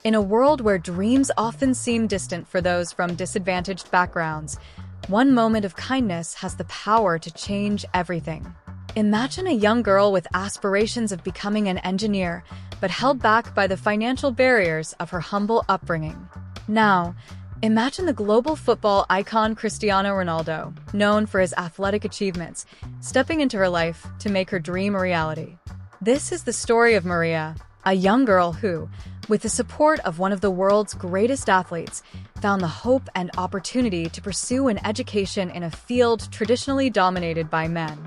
In a world where dreams often seem distant for those from disadvantaged backgrounds, one moment of kindness has the power to change everything. Imagine a young girl with aspirations of becoming an engineer, but held back by the financial barriers of her humble upbringing. Now, imagine the global football icon Cristiano Ronaldo, known for his athletic achievements, stepping into her life to make her dream a reality. This is the story of Maria, a young girl who, with the support of one of the world's greatest athletes, found the hope and opportunity to pursue an education in a field traditionally dominated by men.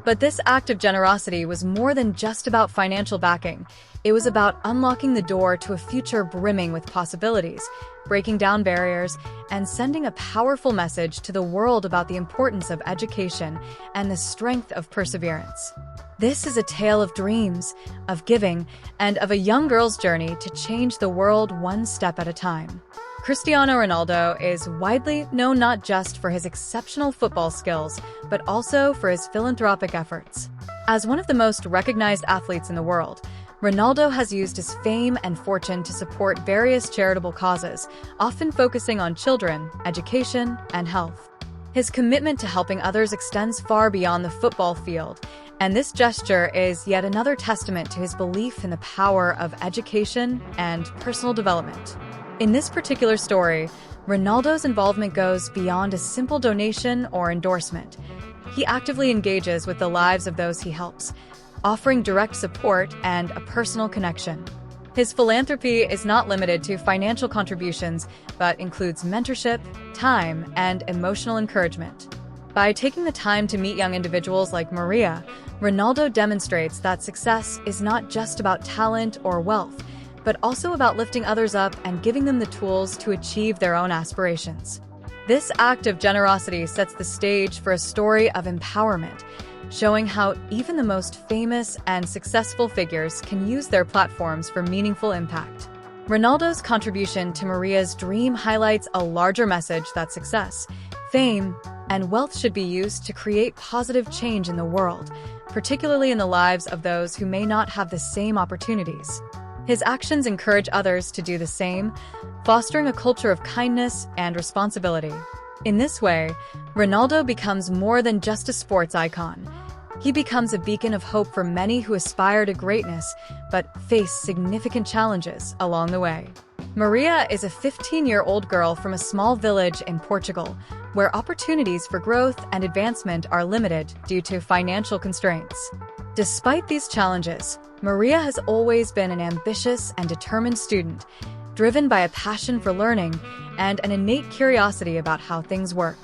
But this act of generosity was more than just about financial backing. It was about unlocking the door to a future brimming with possibilities, breaking down barriers, and sending a powerful message to the world about the importance of education and the strength of perseverance. This is a tale of dreams, of giving, and of a young girl's journey to change the world one step at a time. Cristiano Ronaldo is widely known not just for his exceptional football skills, but also for his philanthropic efforts. As one of the most recognized athletes in the world, Ronaldo has used his fame and fortune to support various charitable causes, often focusing on children, education, and health. His commitment to helping others extends far beyond the football field, and this gesture is yet another testament to his belief in the power of education and personal development. In this particular story, Ronaldo's involvement goes beyond a simple donation or endorsement. He actively engages with the lives of those he helps, offering direct support and a personal connection. His philanthropy is not limited to financial contributions, but includes mentorship, time, and emotional encouragement. By taking the time to meet young individuals like Maria, Ronaldo demonstrates that success is not just about talent or wealth, but also about lifting others up and giving them the tools to achieve their own aspirations. This act of generosity sets the stage for a story of empowerment, showing how even the most famous and successful figures can use their platforms for meaningful impact. Ronaldo's contribution to Maria's dream highlights a larger message that success, fame, and wealth should be used to create positive change in the world, particularly in the lives of those who may not have the same opportunities. His actions encourage others to do the same, fostering a culture of kindness and responsibility. In this way, Ronaldo becomes more than just a sports icon. He becomes a beacon of hope for many who aspire to greatness but face significant challenges along the way. Maria is a 15-year-old girl from a small village in Portugal, where opportunities for growth and advancement are limited due to financial constraints. Despite these challenges, Maria has always been an ambitious and determined student, driven by a passion for learning and an innate curiosity about how things work.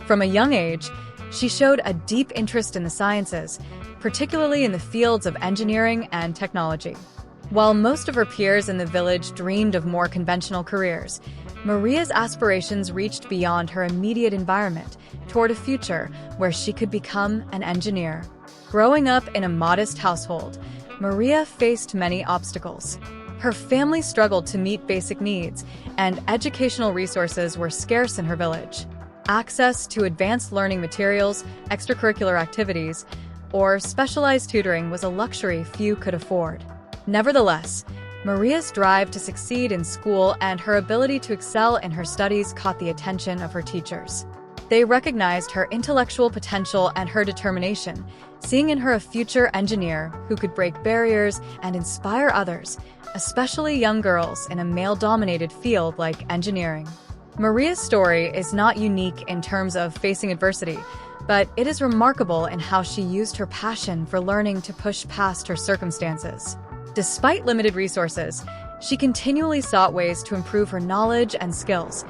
From a young age, she showed a deep interest in the sciences, particularly in the fields of engineering and technology. While most of her peers in the village dreamed of more conventional careers, Maria's aspirations reached beyond her immediate environment toward a future where she could become an engineer. Growing up in a modest household, Maria faced many obstacles. Her family struggled to meet basic needs, and educational resources were scarce in her village. Access to advanced learning materials, extracurricular activities, or specialized tutoring was a luxury few could afford. Nevertheless, Maria's drive to succeed in school and her ability to excel in her studies caught the attention of her teachers. They recognized her intellectual potential and her determination, seeing in her a future engineer who could break barriers and inspire others, especially young girls in a male-dominated field like engineering. Maria's story is not unique in terms of facing adversity, but it is remarkable in how she used her passion for learning to push past her circumstances. Despite limited resources, she continually sought ways to improve her knowledge and skills,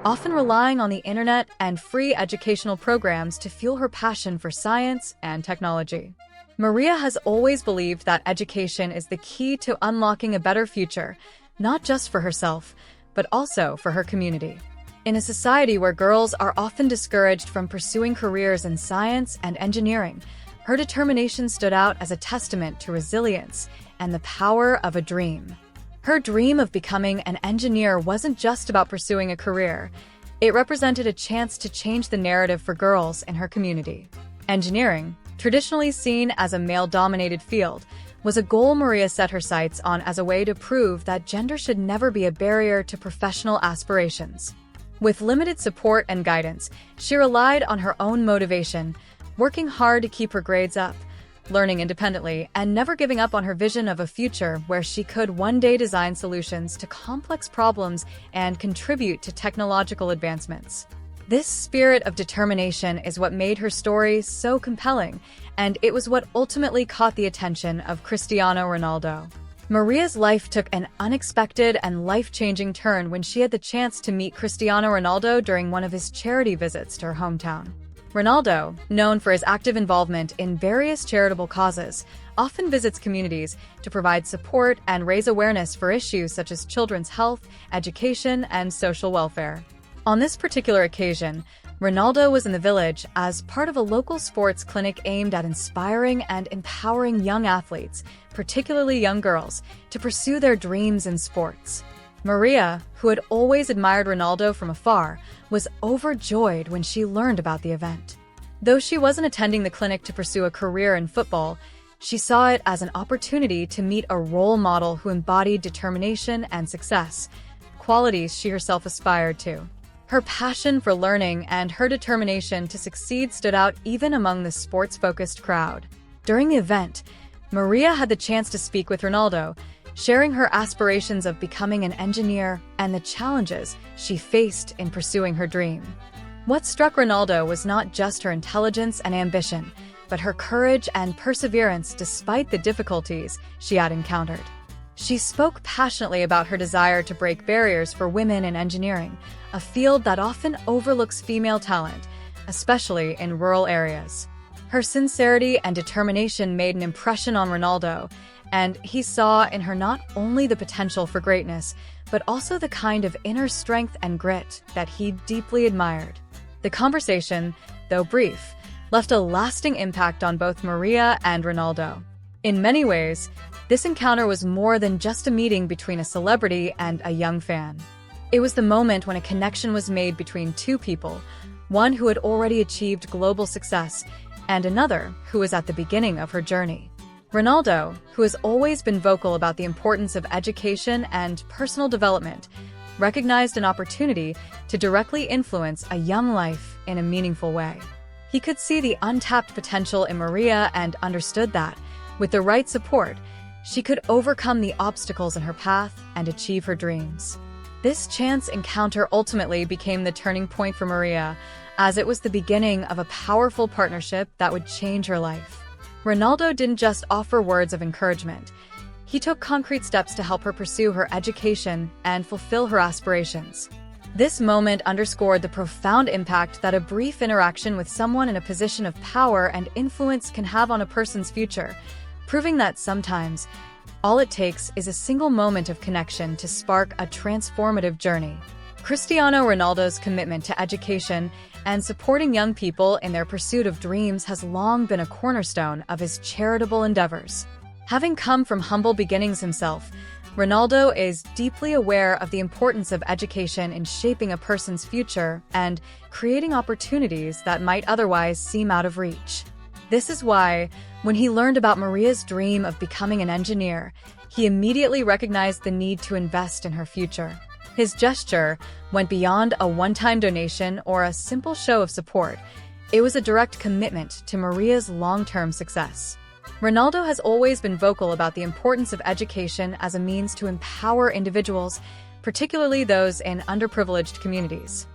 often relying on the internet and free educational programs to fuel her passion for science and technology. Maria has always believed that education is the key to unlocking a better future, not just for herself, but also for her community. In a society where girls are often discouraged from pursuing careers in science and engineering, her determination stood out as a testament to resilience and the power of a dream. Her dream of becoming an engineer wasn't just about pursuing a career. It represented a chance to change the narrative for girls in her community. Engineering, traditionally seen as a male-dominated field, was a goal Maria set her sights on as a way to prove that gender should never be a barrier to professional aspirations. With limited support and guidance, she relied on her own motivation, working hard to keep her grades up, learning independently, and never giving up on her vision of a future where she could one day design solutions to complex problems and contribute to technological advancements. This spirit of determination is what made her story so compelling, and it was what ultimately caught the attention of Cristiano Ronaldo. Maria's life took an unexpected and life-changing turn when she had the chance to meet Cristiano Ronaldo during one of his charity visits to her hometown. Ronaldo, known for his active involvement in various charitable causes, often visits communities to provide support and raise awareness for issues such as children's health, education, and social welfare. On this particular occasion, Ronaldo was in the village as part of a local sports clinic aimed at inspiring and empowering young athletes, particularly young girls, to pursue their dreams in sports. Maria, who had always admired Ronaldo from afar, was overjoyed when she learned about the event. Though she wasn't attending the clinic to pursue a career in football, she saw it as an opportunity to meet a role model who embodied determination and success, qualities she herself aspired to. Her passion for learning and her determination to succeed stood out even among the sports-focused crowd. During the event, Maria had the chance to speak with Ronaldo, sharing her aspirations of becoming an engineer and the challenges she faced in pursuing her dream. What struck Ronaldo was not just her intelligence and ambition, but her courage and perseverance despite the difficulties she had encountered. She spoke passionately about her desire to break barriers for women in engineering, a field that often overlooks female talent, especially in rural areas. Her sincerity and determination made an impression on Ronaldo, and he saw in her not only the potential for greatness, but also the kind of inner strength and grit that he deeply admired. The conversation, though brief, left a lasting impact on both Maria and Ronaldo. In many ways, this encounter was more than just a meeting between a celebrity and a young fan. It was the moment when a connection was made between two people, one who had already achieved global success, and another who was at the beginning of her journey. Ronaldo, who has always been vocal about the importance of education and personal development, recognized an opportunity to directly influence a young life in a meaningful way. He could see the untapped potential in Maria and understood that, with the right support, she could overcome the obstacles in her path and achieve her dreams. This chance encounter ultimately became the turning point for Maria, as it was the beginning of a powerful partnership that would change her life. Ronaldo didn't just offer words of encouragement. He took concrete steps to help her pursue her education and fulfill her aspirations. This moment underscored the profound impact that a brief interaction with someone in a position of power and influence can have on a person's future, proving that sometimes all it takes is a single moment of connection to spark a transformative journey. Cristiano Ronaldo's commitment to education and supporting young people in their pursuit of dreams has long been a cornerstone of his charitable endeavors. Having come from humble beginnings himself, Ronaldo is deeply aware of the importance of education in shaping a person's future and creating opportunities that might otherwise seem out of reach. This is why, when he learned about Maria's dream of becoming an engineer, he immediately recognized the need to invest in her future. His gesture went beyond a one-time donation or a simple show of support. It was a direct commitment to Maria's long-term success. Ronaldo has always been vocal about the importance of education as a means to empower individuals, particularly those in underprivileged communities.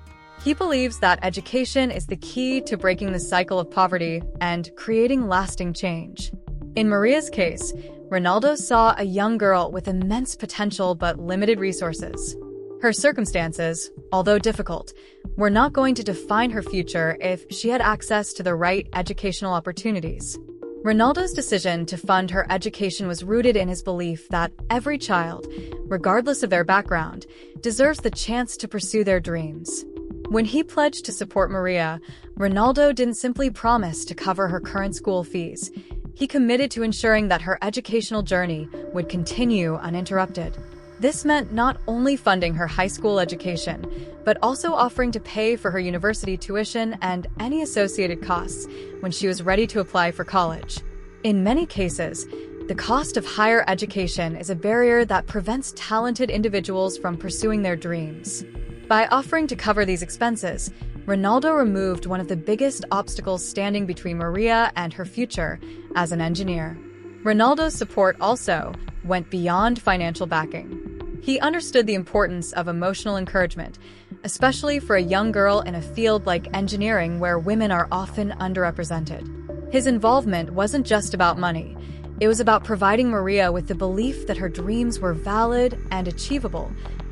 He believes that education is the key to breaking the cycle of poverty and creating lasting change. In Maria's case, Ronaldo saw a young girl with immense potential but limited resources. Her circumstances, although difficult, were not going to define her future if she had access to the right educational opportunities. Ronaldo's decision to fund her education was rooted in his belief that every child, regardless of their background, deserves the chance to pursue their dreams. When he pledged to support Maria, Ronaldo didn't simply promise to cover her current school fees. He committed to ensuring that her educational journey would continue uninterrupted. This meant not only funding her high school education, but also offering to pay for her university tuition and any associated costs when she was ready to apply for college. In many cases, The cost of higher education is a barrier that prevents talented individuals from pursuing their dreams. By offering to cover these expenses, Ronaldo removed one of the biggest obstacles standing between Maria and her future as an engineer. Ronaldo's support also went beyond financial backing. He understood the importance of emotional encouragement, especially for a young girl in a field like engineering where women are often underrepresented. His involvement wasn't just about money. It was about providing Maria with the belief that her dreams were valid and achievable,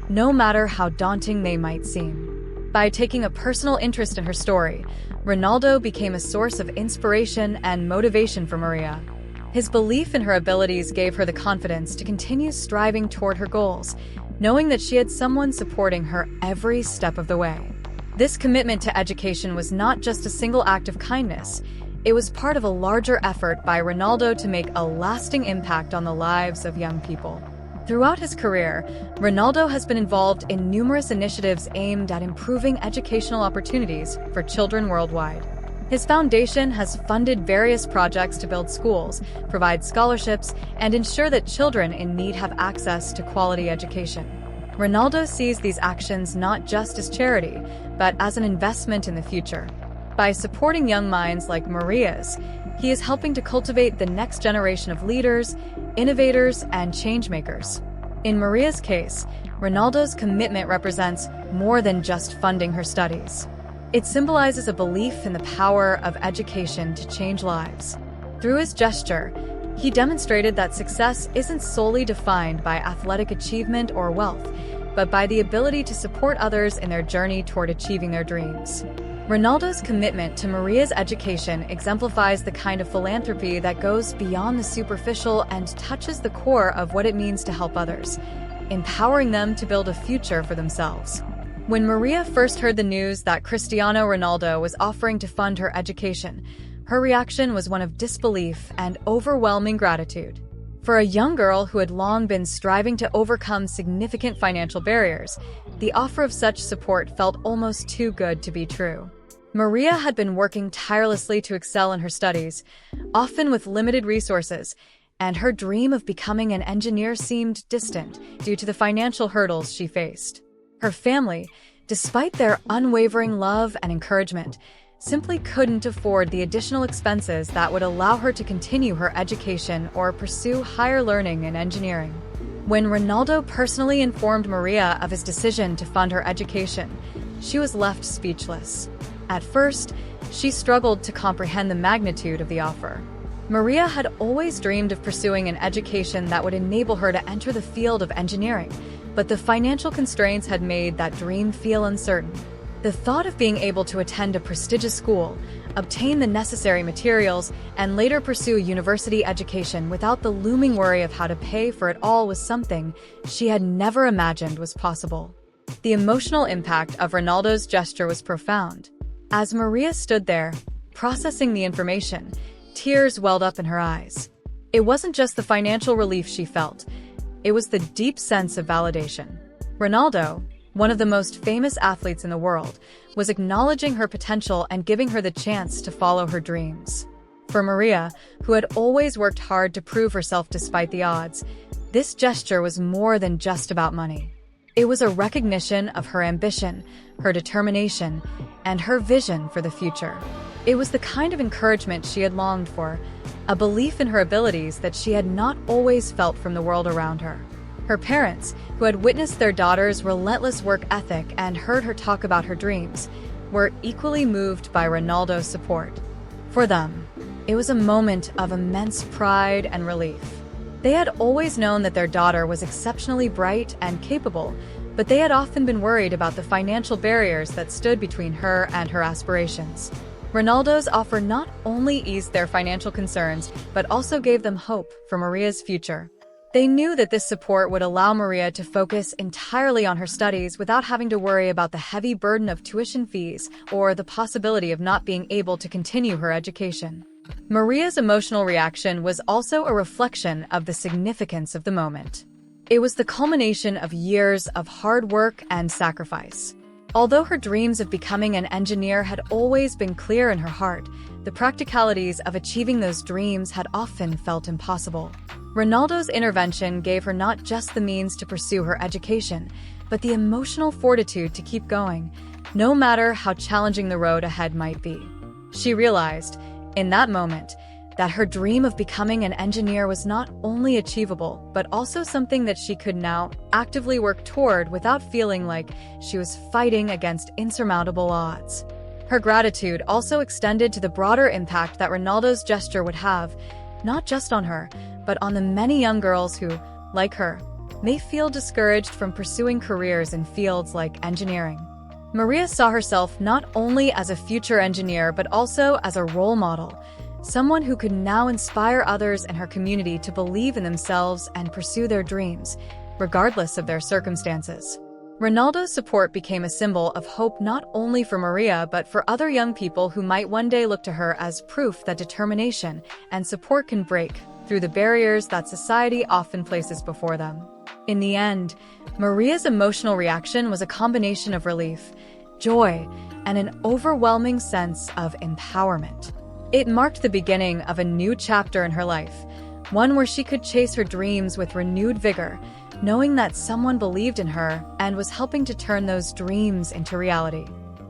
no matter how daunting they might seem. By taking a personal interest in her story, Ronaldo became a source of inspiration and motivation for Maria. His belief in her abilities gave her the confidence to continue striving toward her goals, knowing that she had someone supporting her every step of the way. This commitment to education was not just a single act of kindness. It was part of a larger effort by Ronaldo to make a lasting impact on the lives of young people. Throughout his career, Ronaldo has been involved in numerous initiatives aimed at improving educational opportunities for children worldwide. His foundation has funded various projects to build schools, provide scholarships, and ensure that children in need have access to quality education. Ronaldo sees these actions not just as charity, but as an investment in the future. By supporting young minds like Maria's, he is helping to cultivate the next generation of leaders, innovators, and changemakers. In Maria's case, Ronaldo's commitment represents more than just funding her studies. It symbolizes a belief in the power of education to change lives. Through his gesture, he demonstrated that success isn't solely defined by athletic achievement or wealth, but by the ability to support others in their journey toward achieving their dreams. Ronaldo's commitment to Maria's education exemplifies the kind of philanthropy that goes beyond the superficial and touches the core of what it means to help others, empowering them to build a future for themselves. When Maria first heard the news that Cristiano Ronaldo was offering to fund her education, her reaction was one of disbelief and overwhelming gratitude. For a young girl who had long been striving to overcome significant financial barriers, the offer of such support felt almost too good to be true. Maria had been working tirelessly to excel in her studies, often with limited resources, and her dream of becoming an engineer seemed distant due to the financial hurdles she faced. Her family, despite their unwavering love and encouragement, simply couldn't afford the additional expenses that would allow her to continue her education or pursue higher learning in engineering. When Ronaldo personally informed Maria of his decision to fund her education, she was left speechless. At first, she struggled to comprehend the magnitude of the offer. Maria had always dreamed of pursuing an education that would enable her to enter the field of engineering, but the financial constraints had made that dream feel uncertain. The thought of being able to attend a prestigious school, obtain the necessary materials, and later pursue a university education without the looming worry of how to pay for it all was something she had never imagined was possible. The emotional impact of Ronaldo's gesture was profound. As Maria stood there, processing the information, tears welled up in her eyes. It wasn't just the financial relief she felt. It was the deep sense of validation. Ronaldo, one of the most famous athletes in the world, was acknowledging her potential and giving her the chance to follow her dreams. For Maria, who had always worked hard to prove herself despite the odds, this gesture was more than just about money. It was a recognition of her ambition, her determination, and her vision for the future. It was the kind of encouragement she had longed for, a belief in her abilities that she had not always felt from the world around her. Her parents, who had witnessed their daughter's relentless work ethic and heard her talk about her dreams, were equally moved by Ronaldo's support. For them, it was a moment of immense pride and relief. They had always known that their daughter was exceptionally bright and capable, but they had often been worried about the financial barriers that stood between her and her aspirations. Ronaldo's offer not only eased their financial concerns, but also gave them hope for Maria's future. They knew that this support would allow Maria to focus entirely on her studies without having to worry about the heavy burden of tuition fees or the possibility of not being able to continue her education. Maria's emotional reaction was also a reflection of the significance of the moment. It was the culmination of years of hard work and sacrifice. Although her dreams of becoming an engineer had always been clear in her heart, the practicalities of achieving those dreams had often felt impossible. Ronaldo's intervention gave her not just the means to pursue her education, but the emotional fortitude to keep going, no matter how challenging the road ahead might be. She realized, in that moment, that her dream of becoming an engineer was not only achievable, but also something that she could now actively work toward without feeling like she was fighting against insurmountable odds. Her gratitude also extended to the broader impact that Ronaldo's gesture would have, not just on her, but on the many young girls who, like her, may feel discouraged from pursuing careers in fields like engineering. Maria saw herself not only as a future engineer but also as a role model, someone who could now inspire others in her community to believe in themselves and pursue their dreams, regardless of their circumstances. Ronaldo's support became a symbol of hope not only for Maria but for other young people who might one day look to her as proof that determination and support can break through the barriers that society often places before them. In the end, Maria's emotional reaction was a combination of relief, joy, and an overwhelming sense of empowerment. It marked the beginning of a new chapter in her life, one where she could chase her dreams with renewed vigor, knowing that someone believed in her and was helping to turn those dreams into reality.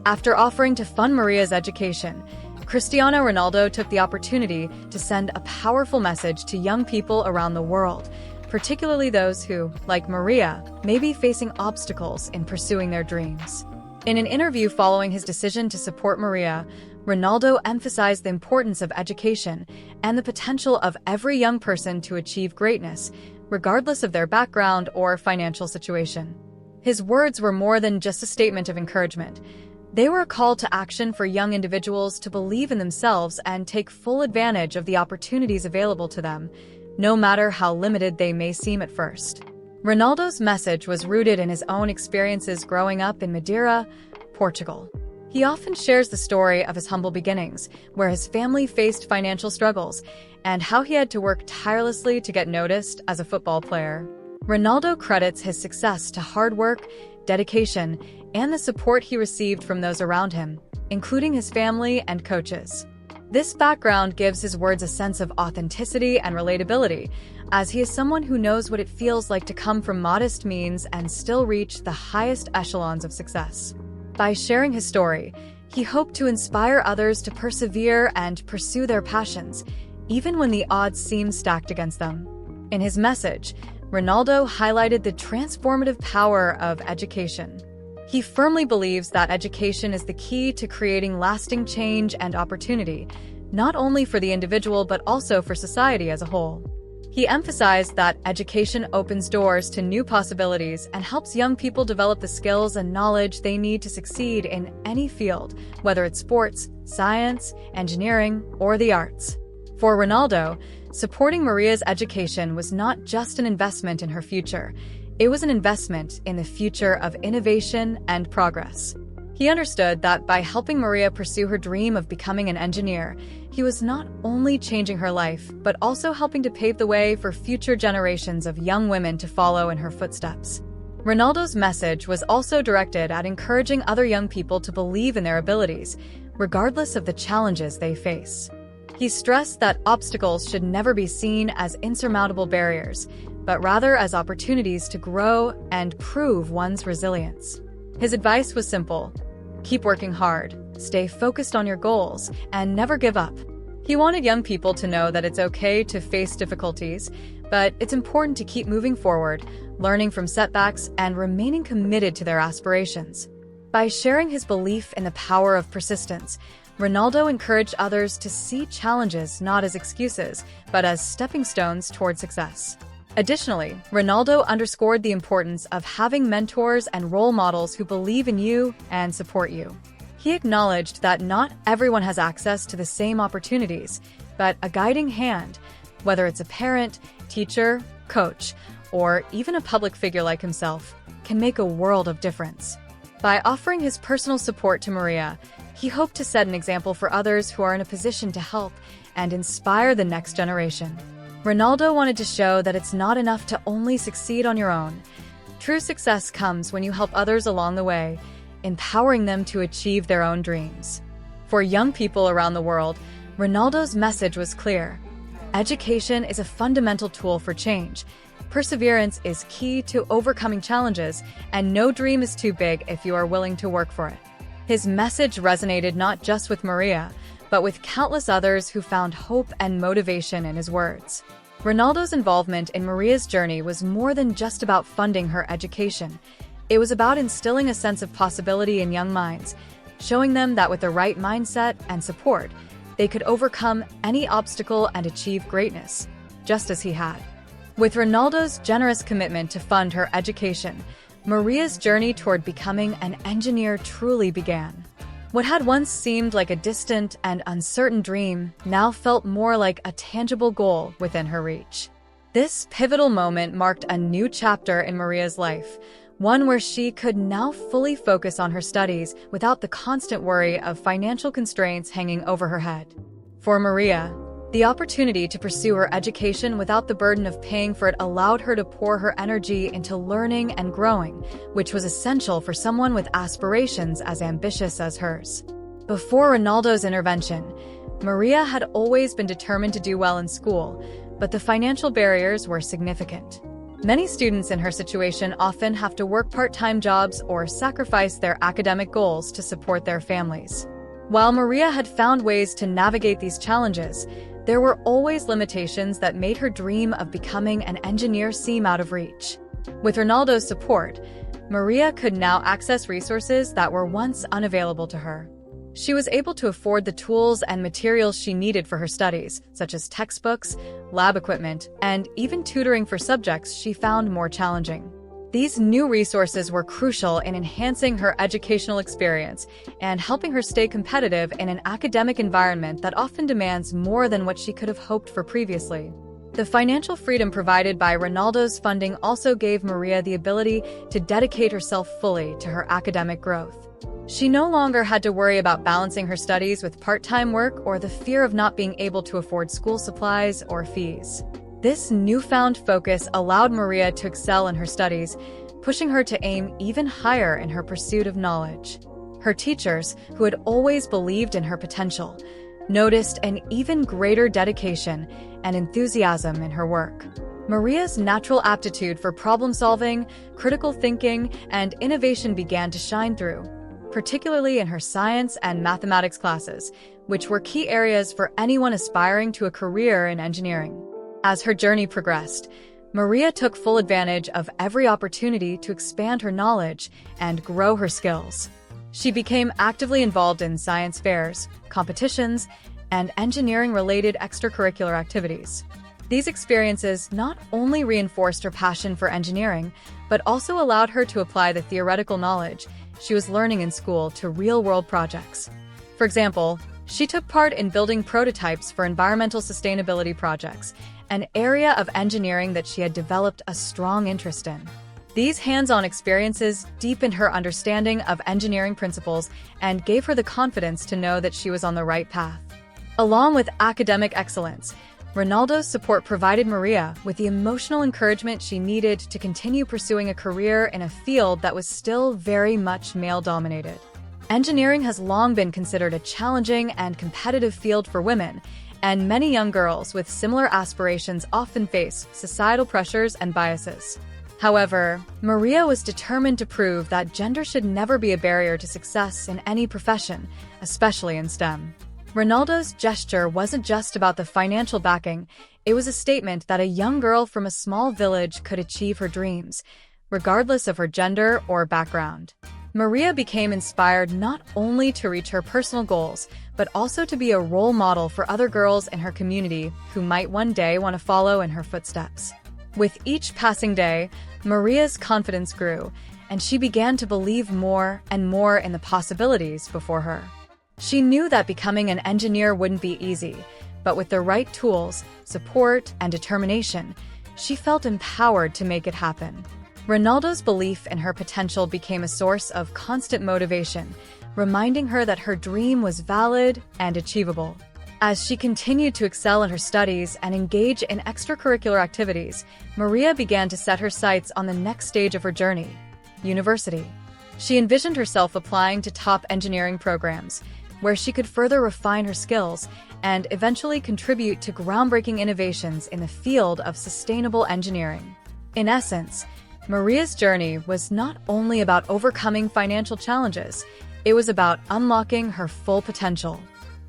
After offering to fund Maria's education, Cristiano Ronaldo took the opportunity to send a powerful message to young people around the world, particularly those who, like Maria, may be facing obstacles in pursuing their dreams. In an interview following his decision to support Maria, Ronaldo emphasized the importance of education and the potential of every young person to achieve greatness, regardless of their background or financial situation. His words were more than just a statement of encouragement. They were a call to action for young individuals to believe in themselves and take full advantage of the opportunities available to them, no matter how limited they may seem at first. Ronaldo's message was rooted in his own experiences growing up in Madeira, Portugal. He often shares the story of his humble beginnings, where his family faced financial struggles, and how he had to work tirelessly to get noticed as a football player. Ronaldo credits his success to hard work, dedication, and the support he received from those around him, including his family and coaches. This background gives his words a sense of authenticity and relatability, as he is someone who knows what it feels like to come from modest means and still reach the highest echelons of success. By sharing his story, he hoped to inspire others to persevere and pursue their passions, even when the odds seem stacked against them. In his message, Ronaldo highlighted the transformative power of education. He firmly believes that education is the key to creating lasting change and opportunity, not only for the individual but also for society as a whole. He emphasized that education opens doors to new possibilities and helps young people develop the skills and knowledge they need to succeed in any field, whether it's sports, science, engineering, or the arts. For Ronaldo, supporting Maria's education was not just an investment in her future, it was an investment in the future of innovation and progress. He understood that by helping Maria pursue her dream of becoming an engineer, he was not only changing her life, but also helping to pave the way for future generations of young women to follow in her footsteps. Ronaldo's message was also directed at encouraging other young people to believe in their abilities, regardless of the challenges they face. He stressed that obstacles should never be seen as insurmountable barriers, but rather as opportunities to grow and prove one's resilience. His advice was simple: keep working hard, stay focused on your goals, and never give up. He wanted young people to know that it's okay to face difficulties, but it's important to keep moving forward, learning from setbacks, and remaining committed to their aspirations. By sharing his belief in the power of persistence, Ronaldo encouraged others to see challenges not as excuses, but as stepping stones toward success. Additionally, Ronaldo underscored the importance of having mentors and role models who believe in you and support you. He acknowledged that not everyone has access to the same opportunities, but a guiding hand, whether it's a parent, teacher, coach, or even a public figure like himself, can make a world of difference. By offering his personal support to Maria, he hoped to set an example for others who are in a position to help and inspire the next generation. Ronaldo wanted to show that it's not enough to only succeed on your own. True success comes when you help others along the way, empowering them to achieve their own dreams. For young people around the world, Ronaldo's message was clear: Education is a fundamental tool for change. Perseverance is key to overcoming challenges, and no dream is too big if you are willing to work for it. His message resonated not just with Maria, but with countless others who found hope and motivation in his words. Ronaldo's involvement in Maria's journey was more than just about funding her education. It was about instilling a sense of possibility in young minds, showing them that with the right mindset and support, they could overcome any obstacle and achieve greatness, just as he had. With Ronaldo's generous commitment to fund her education, Maria's journey toward becoming an engineer truly began. What had once seemed like a distant and uncertain dream now felt more like a tangible goal within her reach. This pivotal moment marked a new chapter in Maria's life, one where she could now fully focus on her studies without the constant worry of financial constraints hanging over her head. For Maria, the opportunity to pursue her education without the burden of paying for it allowed her to pour her energy into learning and growing, which was essential for someone with aspirations as ambitious as hers. Before Ronaldo's intervention, Maria had always been determined to do well in school, but the financial barriers were significant. Many students in her situation often have to work part-time jobs or sacrifice their academic goals to support their families. While Maria had found ways to navigate these challenges, there were always limitations that made her dream of becoming an engineer seem out of reach. With Ronaldo's support, Maria could now access resources that were once unavailable to her. She was able to afford the tools and materials she needed for her studies, such as textbooks, lab equipment, and even tutoring for subjects she found more challenging. These new resources were crucial in enhancing her educational experience and helping her stay competitive in an academic environment that often demands more than what she could have hoped for previously. The financial freedom provided by Ronaldo's funding also gave Maria the ability to dedicate herself fully to her academic growth. She no longer had to worry about balancing her studies with part-time work or the fear of not being able to afford school supplies or fees. This newfound focus allowed Maria to excel in her studies, pushing her to aim even higher in her pursuit of knowledge. Her teachers, who had always believed in her potential, noticed an even greater dedication and enthusiasm in her work. Maria's natural aptitude for problem-solving, critical thinking, and innovation began to shine through, particularly in her science and mathematics classes, which were key areas for anyone aspiring to a career in engineering. As her journey progressed, Maria took full advantage of every opportunity to expand her knowledge and grow her skills. She became actively involved in science fairs, competitions, and engineering-related extracurricular activities. These experiences not only reinforced her passion for engineering, but also allowed her to apply the theoretical knowledge she was learning in school to real-world projects. For example, she took part in building prototypes for environmental sustainability projects, an area of engineering that she had developed a strong interest in. These hands-on experiences deepened her understanding of engineering principles and gave her the confidence to know that she was on the right path. Along with academic excellence, Ronaldo's support provided Maria with the emotional encouragement she needed to continue pursuing a career in a field that was still very much male-dominated. Engineering has long been considered a challenging and competitive field for women, and many young girls with similar aspirations often face societal pressures and biases. However, Maria was determined to prove that gender should never be a barrier to success in any profession, especially in STEM. Ronaldo's gesture wasn't just about the financial backing, it was a statement that a young girl from a small village could achieve her dreams, regardless of her gender or background. Maria became inspired not only to reach her personal goals, but also to be a role model for other girls in her community who might one day want to follow in her footsteps. With each passing day, Maria's confidence grew, and she began to believe more and more in the possibilities before her. She knew that becoming an engineer wouldn't be easy, but with the right tools, support, and determination, she felt empowered to make it happen. Ronaldo's belief in her potential became a source of constant motivation, reminding her that her dream was valid and achievable. As she continued to excel in her studies and engage in extracurricular activities, Maria began to set her sights on the next stage of her journey: university. She envisioned herself applying to top engineering programs, where she could further refine her skills and eventually contribute to groundbreaking innovations in the field of sustainable engineering. In essence, Maria's journey was not only about overcoming financial challenges, it was about unlocking her full potential.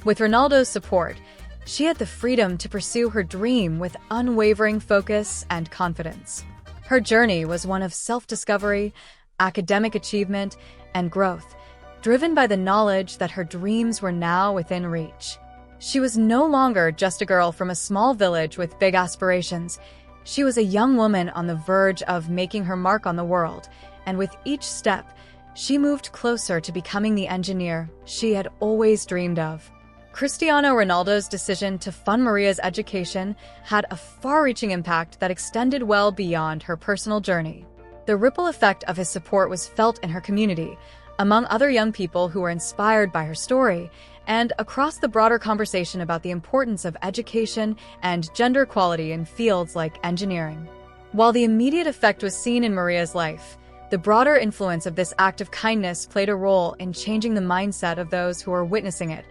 With Ronaldo's support, she had the freedom to pursue her dream with unwavering focus and confidence. Her journey was one of self-discovery, academic achievement, and growth, driven by the knowledge that her dreams were now within reach. She was no longer just a girl from a small village with big aspirations. She was a young woman on the verge of making her mark on the world, and with each step, she moved closer to becoming the engineer she had always dreamed of. Cristiano Ronaldo's decision to fund Maria's education had a far-reaching impact that extended well beyond her personal journey. The ripple effect of his support was felt in her community, among other young people who were inspired by her story, and across the broader conversation about the importance of education and gender equality in fields like engineering. While the immediate effect was seen in Maria's life, the broader influence of this act of kindness played a role in changing the mindset of those who were witnessing it,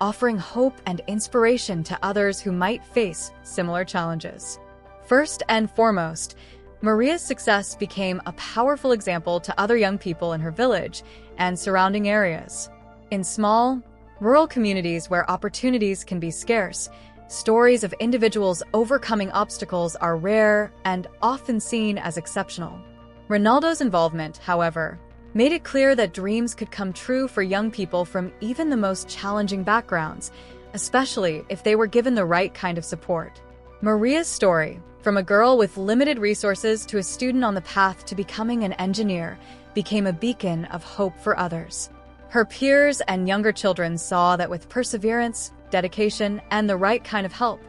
offering hope and inspiration to others who might face similar challenges. First and foremost, Maria's success became a powerful example to other young people in her village and surrounding areas. In small, rural communities where opportunities can be scarce, stories of individuals overcoming obstacles are rare and often seen as exceptional. Ronaldo's involvement, however, made it clear that dreams could come true for young people from even the most challenging backgrounds, especially if they were given the right kind of support. Maria's story, from a girl with limited resources to a student on the path to becoming an engineer, became a beacon of hope for others. Her peers and younger children saw that with perseverance, dedication, and the right kind of help,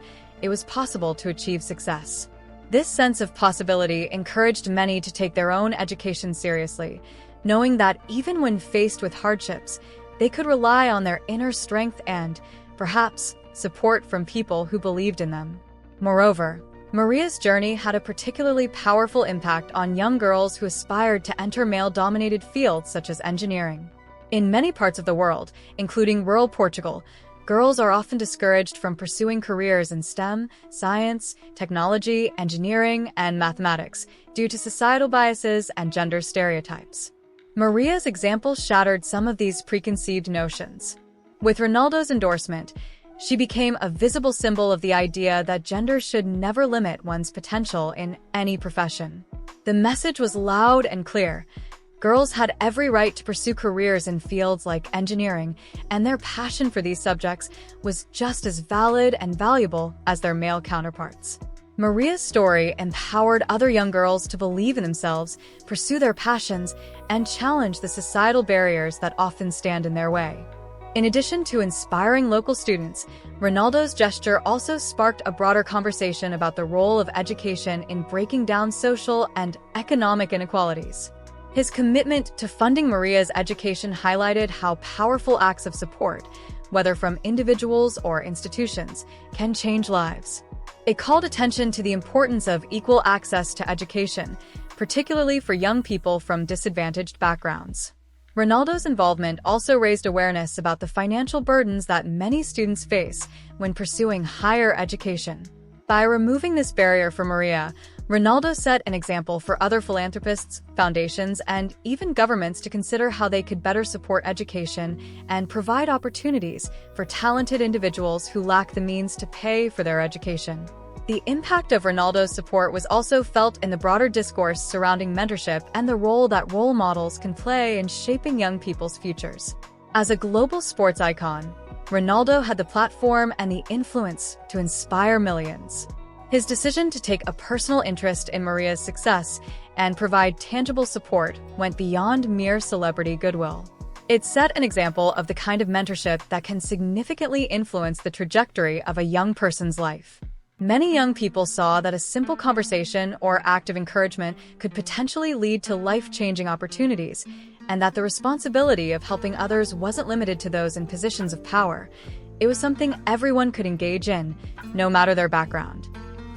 it was possible to achieve success. This sense of possibility encouraged many to take their own education seriously, knowing that even when faced with hardships, they could rely on their inner strength and, perhaps, support from people who believed in them. Moreover, Maria's journey had a particularly powerful impact on young girls who aspired to enter male-dominated fields such as engineering. In many parts of the world, including rural Portugal, girls are often discouraged from pursuing careers in STEM, science, technology, engineering, and mathematics due to societal biases and gender stereotypes. Maria's example shattered some of these preconceived notions. With Ronaldo's endorsement, she became a visible symbol of the idea that gender should never limit one's potential in any profession. The message was loud and clear. Girls had every right to pursue careers in fields like engineering, and their passion for these subjects was just as valid and valuable as their male counterparts. Maria's story empowered other young girls to believe in themselves, pursue their passions, and challenge the societal barriers that often stand in their way. In addition to inspiring local students, Ronaldo's gesture also sparked a broader conversation about the role of education in breaking down social and economic inequalities. His commitment to funding Maria's education highlighted how powerful acts of support, whether from individuals or institutions, can change lives. It called attention to the importance of equal access to education, particularly for young people from disadvantaged backgrounds. Ronaldo's involvement also raised awareness about the financial burdens that many students face when pursuing higher education. By removing this barrier for Maria, Ronaldo set an example for other philanthropists, foundations, and even governments to consider how they could better support education and provide opportunities for talented individuals who lack the means to pay for their education. The impact of Ronaldo's support was also felt in the broader discourse surrounding mentorship and the role that role models can play in shaping young people's futures. As a global sports icon, Ronaldo had the platform and the influence to inspire millions. His decision to take a personal interest in Maria's success and provide tangible support went beyond mere celebrity goodwill. It set an example of the kind of mentorship that can significantly influence the trajectory of a young person's life. Many young people saw that a simple conversation or act of encouragement could potentially lead to life-changing opportunities, and that the responsibility of helping others wasn't limited to those in positions of power. It was something everyone could engage in, no matter their background.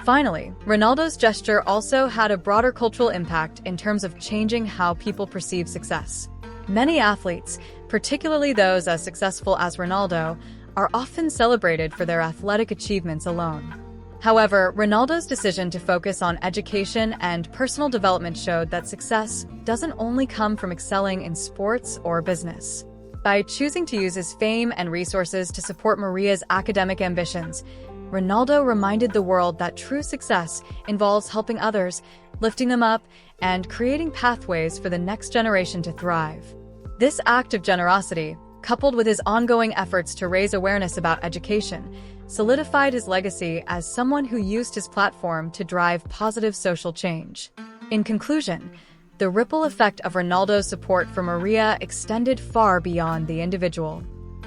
Finally, Ronaldo's gesture also had a broader cultural impact in terms of changing how people perceive success. Many athletes, particularly those as successful as Ronaldo, are often celebrated for their athletic achievements alone. However, Ronaldo's decision to focus on education and personal development showed that success doesn't only come from excelling in sports or business. By choosing to use his fame and resources to support Maria's academic ambitions, Ronaldo reminded the world that true success involves helping others, lifting them up, and creating pathways for the next generation to thrive. This act of generosity, coupled with his ongoing efforts to raise awareness about education, solidified his legacy as someone who used his platform to drive positive social change. In conclusion, the ripple effect of Ronaldo's support for Maria extended far beyond the individual.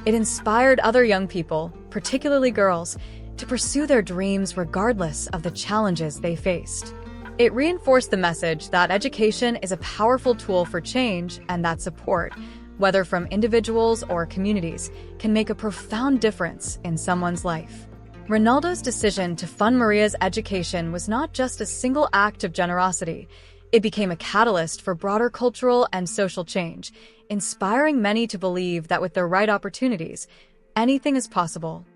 It inspired other young people, particularly girls, to pursue their dreams regardless of the challenges they faced. It reinforced the message that education is a powerful tool for change and that support, whether from individuals or communities, can make a profound difference in someone's life. Ronaldo's decision to fund Maria's education was not just a single act of generosity. It became a catalyst for broader cultural and social change, inspiring many to believe that with the right opportunities, anything is possible.